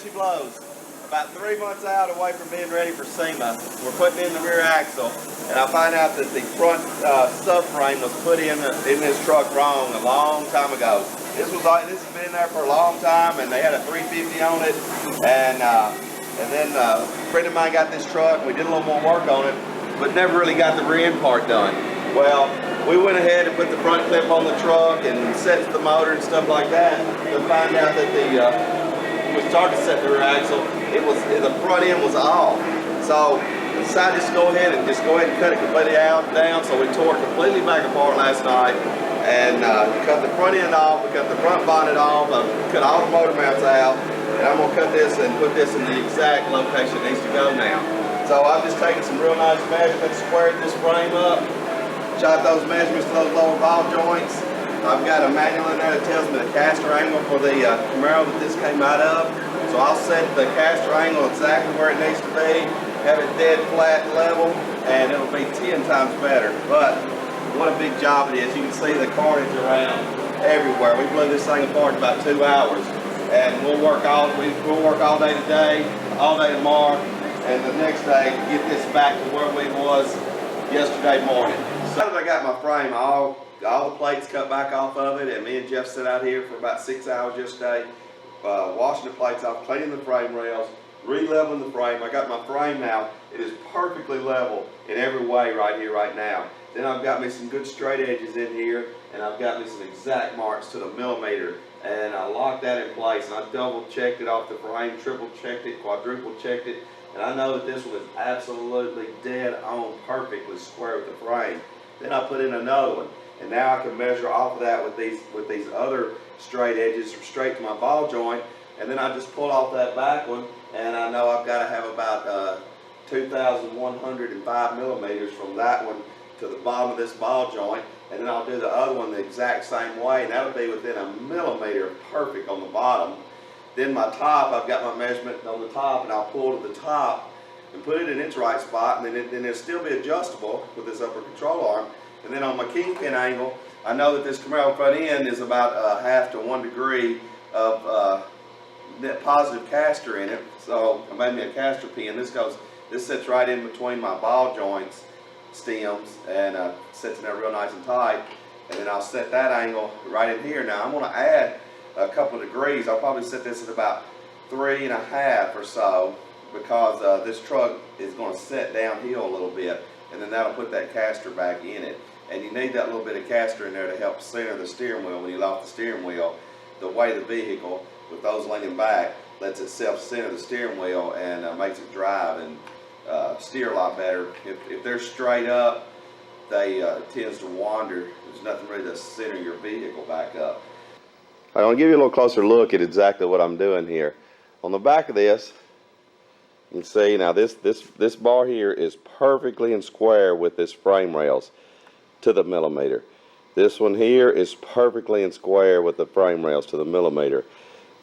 she blows. About 3 months out away from being ready for SEMA, we're putting in the rear axle, and I find out that the front subframe was put in this truck wrong a long time ago. This has been there for a long time, and they had a 350 on it, and then a friend of mine got this truck. We did a little more work on it, but never really got the rear end part done. Well, we went ahead and put the front clip on the truck and set the motor and stuff like that, to find out that we started to set the rear axle. The front end was off. So I decided to go ahead and cut it completely down. So we tore it completely back apart last night and cut the front end off. We cut the front bonnet off. Cut all the motor mounts out. And I'm gonna cut this and put this in the exact location it needs to go now. So I've just taken some real nice measurements, squared this frame up, shot those measurements to those lower ball joints. I've got a manual in there that tells me the caster angle for the Camaro that this came out of. So I'll set the caster angle exactly where it needs to be, have it dead flat level, and it'll be 10 times better. But what a big job it is. You can see the carnage around everywhere. We blew this thing apart in about 2 hours. And we'll work all day today, all day tomorrow, and the next day get this back to where we was yesterday morning. So I got my frame, all the plates cut back off of it, and me and Jeff sat out here for about 6 hours yesterday, washing the plates off, cleaning the frame rails, re-leveling the frame. I got my frame now. It is perfectly level in every way right here, right now. Then I've got me some good straight edges in here, and I've got me some exact marks to the millimeter. And I locked that in place, and I double checked it off the frame, triple checked it, quadruple checked it, and I know that this one is absolutely dead on, perfectly square with the frame. Then I put in another one, and now I can measure off of that with these other straight edges straight to my ball joint, and then I just pull off that back one, and I know I've got to have about 2,105 millimeters from that one to the bottom of this ball joint, and then I'll do the other one the exact same way, and that'll be within a millimeter perfect on the bottom. Then my top, I've got my measurement on the top, and I'll pull to the top and put it in its right spot, and then it'll still be adjustable with this upper control arm. And then on my kingpin angle, I know that this Camaro front end is about 1/2 to 1 degree of net positive caster in it, so I made me a caster pin. This sits right in between my ball joints stems and sits in there real nice and tight, and then I'll set that angle right in here. Now I'm going to add a couple of degrees. I'll probably set this at about 3.5 or so, because this truck is going to set downhill a little bit, and then that'll put that caster back in it. And you need that little bit of caster in there to help center the steering wheel. When you lock the steering wheel, the way the vehicle with those leaning back lets itself center the steering wheel and makes it drive and steer a lot better. If they're straight up, they tends to wander. There's nothing really to center your vehicle back up. I want to give you a little closer look at exactly what I'm doing here. On the back of this, you can see now this bar here is perfectly in square with this frame rails to the millimeter. This one here is perfectly in square with the frame rails to the millimeter.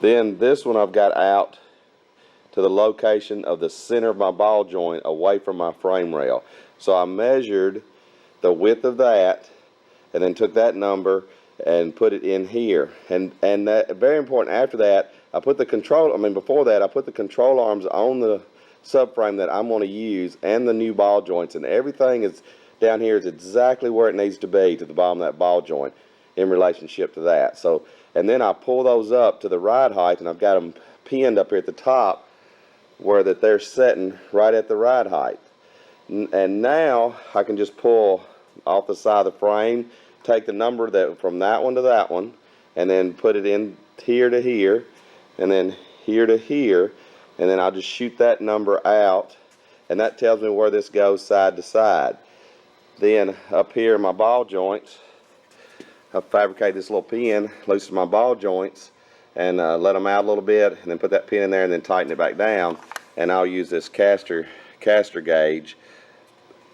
Then this one I've got out to the location of the center of my ball joint away from my frame rail. So I measured the width of that and then took that number and put it in here. And that, very important, after that I put the control, before that I put the control arms on the subframe that I'm going to use and the new ball joints, and everything is down here is exactly where it needs to be to the bottom of that ball joint in relationship to that. So, and then I pull those up to the ride height, and I've got them pinned up here at the top where that they're setting right at the ride height. And now I can just pull off the side of the frame, take the number that from that one to that one, and then put it in here to here, and then here to here, and then I'll just shoot that number out, and that tells me where this goes side to side. Then up here in my ball joints, I fabricate this little pin, loosen my ball joints, and let them out a little bit, and then put that pin in there and then tighten it back down. And I'll use this caster gauge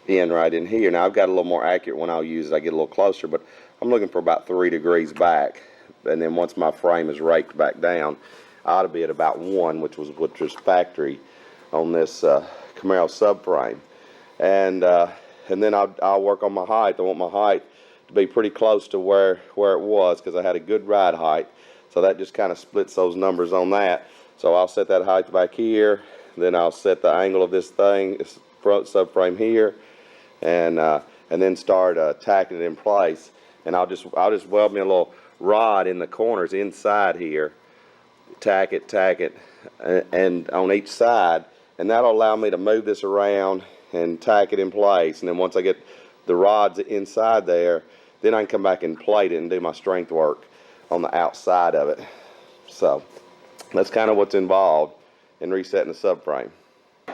right in here. Now I've got a little more accurate when I'll use it. I get a little closer, but I'm looking for about 3 degrees back. And then once my frame is raked back down, I ought to be at about 1, which was factory on this Camaro subframe. And then I'll work on my height. I want my height to be pretty close to where it was, because I had a good ride height. So that just kind of splits those numbers on that. So I'll set that height back here, then I'll set the angle of this thing, this front subframe here, and then start tacking it in place. And I'll just weld me a little rod in the corners inside here, tack it, and on each side, and that'll allow me to move this around and tack it in place. And then once I get the rods inside there, then I can come back and plate it and do my strength work on the outside of it. So that's kind of what's involved in resetting the subframe.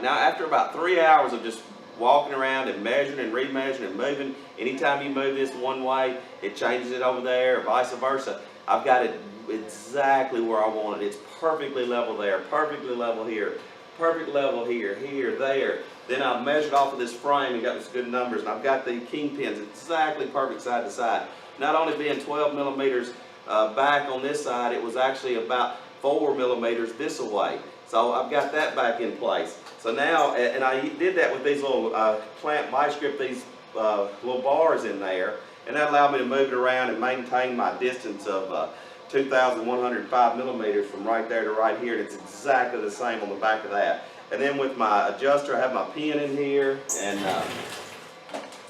Now, after about 3 hours of just walking around and measuring and remeasuring and moving, anytime you move this one way, it changes it over there, or vice versa. I've got it exactly where I want it. It's perfectly level there, perfectly level here, perfect level here, here, there. Then I've measured off of this frame and got some good numbers, and I've got the kingpins exactly perfect side to side. Not only being 12 millimeters back on this side, it was actually about 4 millimeters this way. So I've got that back in place. So now, and I did that with these little clamp vice grip, these little bars in there, and that allowed me to move it around and maintain my distance of 2,105 millimeters from right there to right here, and it's exactly the same on the back of that. And then with my adjuster, I have my pin in here, and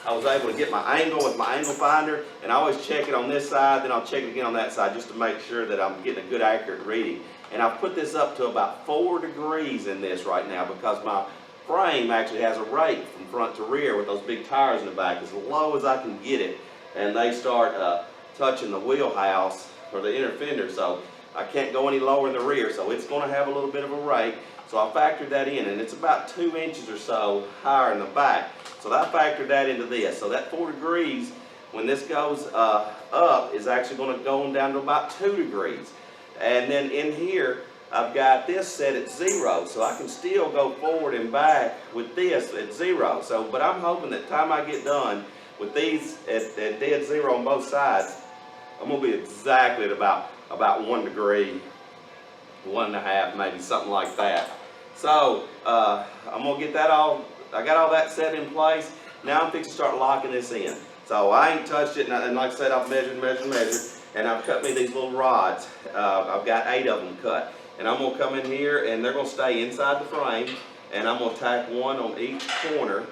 I was able to get my angle with my angle finder, and I always check it on this side, then I'll check it again on that side just to make sure that I'm getting a good accurate reading. And I've put this up to about 4 degrees in this right now because my frame actually has a rake from front to rear with those big tires in the back, as low as I can get it, and they start touching the wheelhouse or the inner fender, so I can't go any lower in the rear, so it's going to have a little bit of a rake. So I factored that in, and it's about 2 inches or so higher in the back. So I factored that into this. So that 4 degrees, when this goes up, is actually going to go on down to about 2 degrees. And then in here, I've got this set at 0, so I can still go forward and back with this at 0. So, but I'm hoping that time I get done with these at dead 0 on both sides, I'm going to be exactly at about 1 degree, 1.5, maybe something like that. So I'm going to get that all, I got all that set in place. Now I'm fixing to start locking this in. So I ain't touched it, and like I said, I've measured, and I've cut me these little rods. I've got 8 of them cut. And I'm going to come in here, and they're going to stay inside the frame, and I'm going to tack one on each corner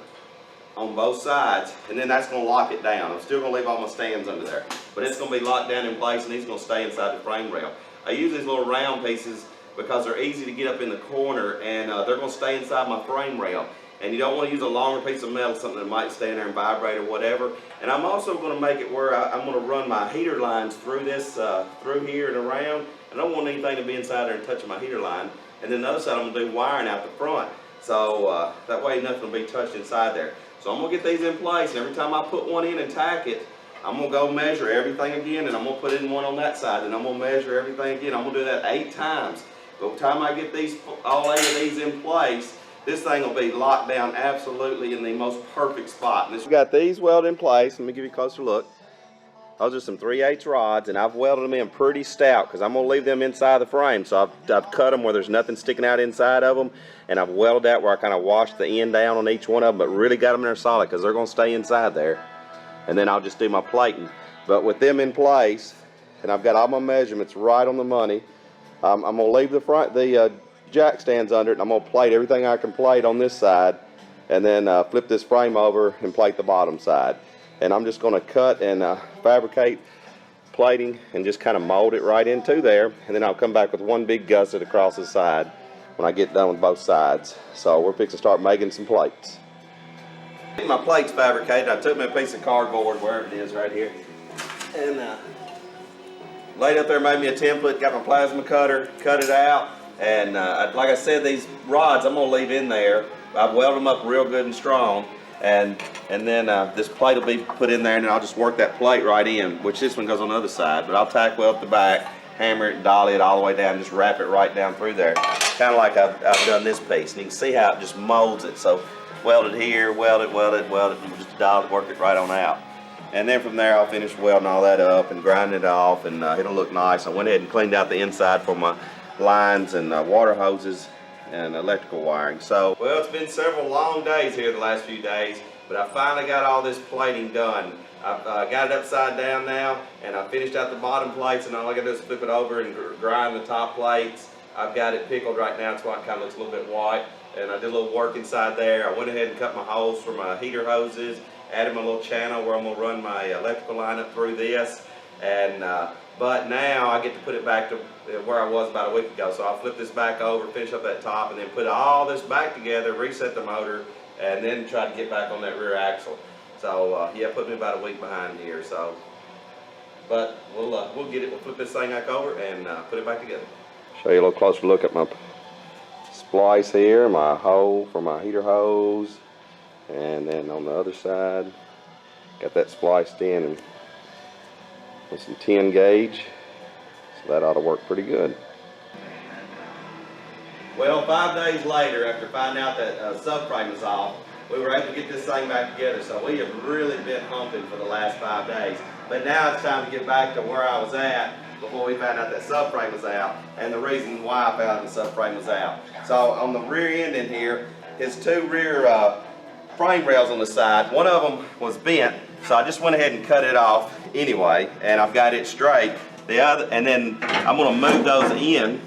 on both sides, and then that's going to lock it down. I'm still going to leave all my stands under there, but it's going to be locked down in place, and these are going to stay inside the frame rail. I use these little round pieces because they're easy to get up in the corner, and they're going to stay inside my frame rail. And you don't want to use a longer piece of metal, something that might stay in there and vibrate or whatever. And I'm also going to make it where I'm going to run my heater lines through this, through here and around. I don't want anything to be inside there and touching my heater line. And then the other side, I'm going to do wiring out the front. So that way nothing will be touched inside there. So I'm going to get these in place, and every time I put one in and tack it, I'm going to go measure everything again, and I'm going to put in one on that side, and I'm going to measure everything again. I'm going to do that 8 times. By the time I get these, all 8 of these in place, this thing will be locked down absolutely in the most perfect spot. And we got these welded in place. Let me give you a closer look. Those are some 3/8 rods, and I've welded them in pretty stout because I'm going to leave them inside the frame. So I've cut them where there's nothing sticking out inside of them, and I've welded that where I kind of washed the end down on each one of them, but really got them in there solid because they're going to stay inside there. And then I'll just do my plating. But with them in place, and I've got all my measurements right on the money, I'm going to leave the jack stands under it, and I'm going to plate everything I can plate on this side, and then flip this frame over and plate the bottom side. And I'm just going to cut and fabricate plating and just kind of mold it right into there, and then I'll come back with one big gusset across the side when I get done with both sides. So we're fixing to start making some plates. My plates fabricated. I took me a piece of cardboard, wherever it is right here, and laid up there, made me a template, got my plasma cutter, cut it out, and like I said, these rods I'm going to leave in there. I've welded them up real good and strong, and then this plate will be put in there, and then I'll just work that plate right in, which this one goes on the other side, but I'll tack weld the back, hammer it, dolly it all the way down, just wrap it right down through there, kind of like I've done this piece, and you can see how it just molds it. So weld it here, weld it, and just dolly it, work it right on out. And then from there I'll finish welding all that up and grinding it off, and it'll look nice. I went ahead and cleaned out the inside for my lines and water hoses and electrical wiring. So, well, it's been several long days here the last few days, but I finally got all this plating done. I've got it upside down now, and I finished out the bottom plates, and all I got to do is flip it over and grind the top plates. I've got it pickled right now. That's why it kind of looks a little bit white. And I did a little work inside there. I went ahead and cut my holes for my heater hoses, added my little channel where I'm going to run my electrical line up through this. And but now I get to put it back to where I was about a week ago. So I'll flip this back over, finish up that top, and then put all this back together, reset the motor, and then try to get back on that rear axle. So yeah, put me about a week behind here. So, but we'll get it. We'll flip this thing back over and put it back together. Show you a little closer look at my splice here, my hole for my heater hose, and then on the other side, got that spliced in and with some 10 gauge, so that ought to work pretty good. Well, 5 days later, after finding out that subframe was off, we were able to get this thing back together. So we have really been humping for the last 5 days. But now it's time to get back to where I was at before we found out that subframe was out, and the reason why I found out the subframe was out. So on the rear end in here, his two rear frame rails on the side, one of them was bent, so I just went ahead and cut it off anyway, and I've got it straight. The other, and then I'm going to move those in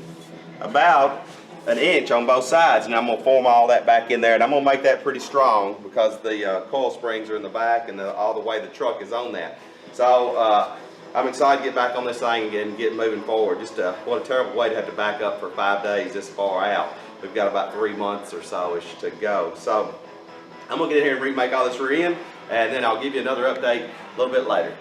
about an inch on both sides, and I'm going to form all that back in there, and I'm going to make that pretty strong because the coil springs are in the back and all the way the truck is on that. So I'm excited to get back on this thing again and get moving forward. Just what a terrible way to have to back up for 5 days this far out. We've got about 3 months or so-ish to go. So I'm going to get in here and remake all this rear end, and then I'll give you another update a little bit later.